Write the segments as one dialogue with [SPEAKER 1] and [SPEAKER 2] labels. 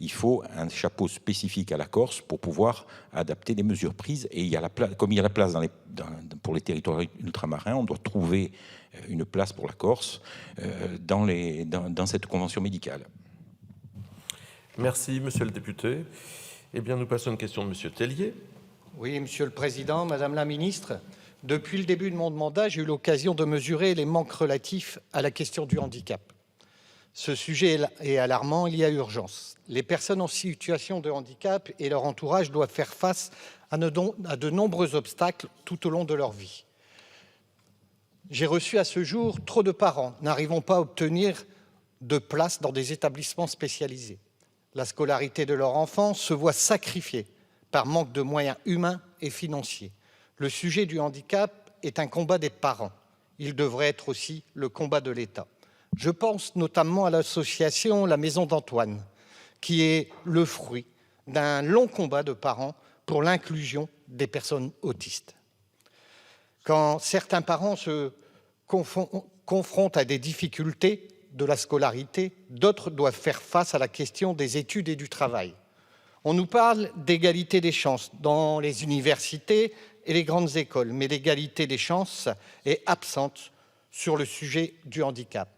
[SPEAKER 1] Il faut un chapeau spécifique à la Corse pour pouvoir adapter les mesures prises. Et comme il y a la place pour les territoires ultramarins, on doit trouver une place pour la Corse dans cette convention médicale.
[SPEAKER 2] Merci, monsieur le député. Eh bien, nous passons à une question de monsieur Tellier.
[SPEAKER 3] Oui, Monsieur le Président, Madame la Ministre, depuis le début de mon mandat, j'ai eu l'occasion de mesurer les manques relatifs à la question du handicap. Ce sujet est alarmant, il y a urgence. Les personnes en situation de handicap et leur entourage doivent faire face à de nombreux obstacles tout au long de leur vie. J'ai reçu à ce jour trop de parents n'arrivant pas à obtenir de place dans des établissements spécialisés. La scolarité de leur enfant se voit sacrifiée par manque de moyens humains et financiers. Le sujet du handicap est un combat des parents. Il devrait être aussi le combat de l'État. Je pense notamment à l'association La Maison d'Antoine, qui est le fruit d'un long combat de parents pour l'inclusion des personnes autistes. Quand certains parents se confrontent à des difficultés de la scolarité, d'autres doivent faire face à la question des études et du travail. On nous parle d'égalité des chances dans les universités et les grandes écoles, mais l'égalité des chances est absente sur le sujet du handicap.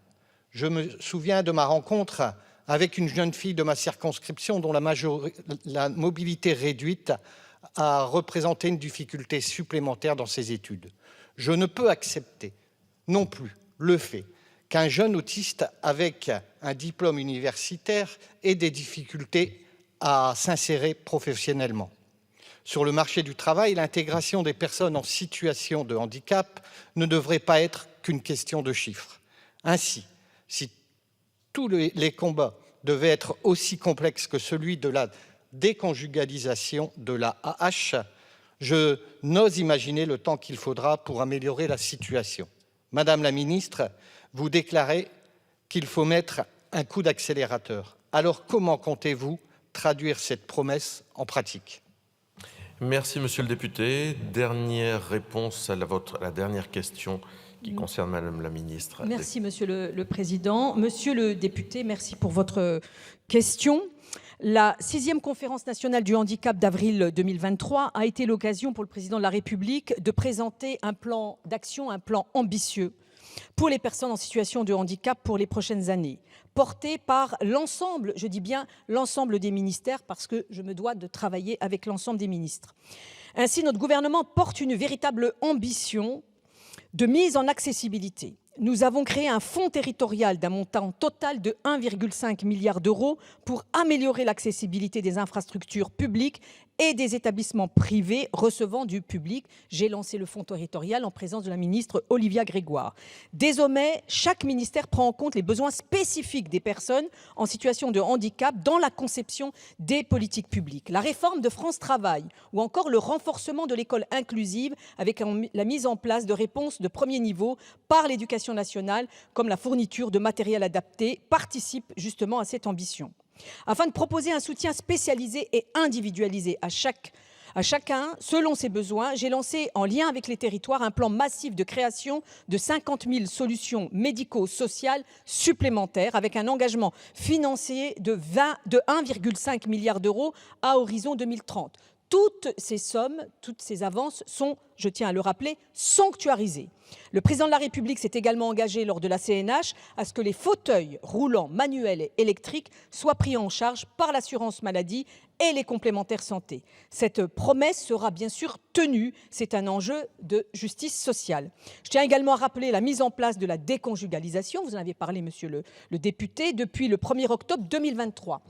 [SPEAKER 3] Je me souviens de ma rencontre avec une jeune fille de ma circonscription dont la mobilité réduite a représenté une difficulté supplémentaire dans ses études. Je ne peux accepter non plus le fait qu'un jeune autiste avec un diplôme universitaire ait des difficultés à s'insérer professionnellement. Sur le marché du travail, l'intégration des personnes en situation de handicap ne devrait pas être qu'une question de chiffres. Ainsi, si tous les combats devaient être aussi complexes que celui de la déconjugalisation de la AH, je n'ose imaginer le temps qu'il faudra pour améliorer la situation. Madame la ministre, vous déclarez qu'il faut mettre un coup d'accélérateur. Alors comment comptez-vous traduire cette promesse en pratique?
[SPEAKER 2] Merci, monsieur le député. Dernière réponse à la dernière question qui concerne Madame la Ministre.
[SPEAKER 4] Merci, Monsieur le Président. Monsieur le député, merci pour votre question. La 6e conférence nationale du handicap d'avril 2023 a été l'occasion pour le Président de la République de présenter un plan d'action, un plan ambitieux pour les personnes en situation de handicap pour les prochaines années, porté par l'ensemble, je dis bien l'ensemble des ministères, parce que je me dois de travailler avec l'ensemble des ministres. Ainsi, notre gouvernement porte une véritable ambition de mise en accessibilité. Nous avons créé un fonds territorial d'un montant total de 1,5 milliard d'euros pour améliorer l'accessibilité des infrastructures publiques et des établissements privés recevant du public. J'ai lancé le fonds territorial en présence de la ministre Olivia Grégoire. Désormais, chaque ministère prend en compte les besoins spécifiques des personnes en situation de handicap dans la conception des politiques publiques. La réforme de France Travail ou encore le renforcement de l'école inclusive avec la mise en place de réponses de premier niveau par l'éducation nationale, comme la fourniture de matériel adapté, participent justement à cette ambition. Afin de proposer un soutien spécialisé et individualisé à chacun, selon ses besoins, j'ai lancé, en lien avec les territoires, un plan massif de création de 50 000 solutions médico-sociales supplémentaires, avec un engagement financier de 1,5 milliard d'euros à horizon 2030. Toutes ces sommes, toutes ces avances sont, je tiens à le rappeler, sanctuarisées. Le président de la République s'est également engagé lors de la CNH à ce que les fauteuils roulants manuels et électriques soient pris en charge par l'assurance maladie et les complémentaires santé. Cette promesse sera bien sûr tenue. C'est un enjeu de justice sociale. Je tiens également à rappeler la mise en place de la déconjugalisation. Vous en avez parlé, monsieur le député, depuis le 1er octobre 2023.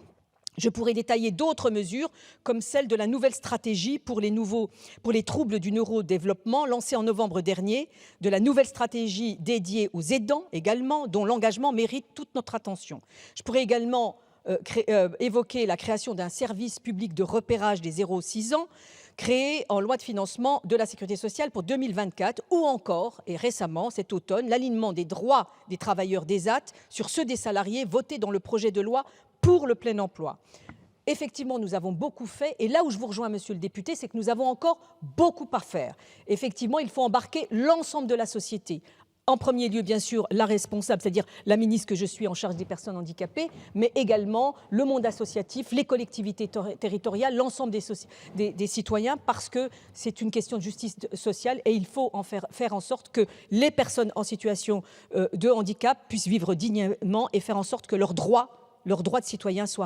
[SPEAKER 4] Je pourrais détailler d'autres mesures, comme celle de la nouvelle stratégie pour les troubles du neurodéveloppement lancée en novembre dernier, de la nouvelle stratégie dédiée aux aidants également, dont l'engagement mérite toute notre attention. Je pourrais également évoquer la création d'un service public de repérage des 0-6 ans, créé en loi de financement de la Sécurité sociale pour 2024, ou encore, et récemment, cet automne, l'alignement des droits des travailleurs d'ESAT sur ceux des salariés votés dans le projet de loi pour le plein emploi. Effectivement, nous avons beaucoup fait, et là où je vous rejoins, monsieur le député, c'est que nous avons encore beaucoup à faire. Effectivement, il faut embarquer l'ensemble de la société, En premier lieu, bien sûr, la responsable, c'est-à-dire la ministre que je suis en charge des personnes handicapées, mais également le monde associatif, les collectivités territoriales, l'ensemble des citoyens, parce que c'est une question de justice sociale et il faut faire en sorte que les personnes en situation de handicap puissent vivre dignement et faire en sorte que leurs droits de citoyens soient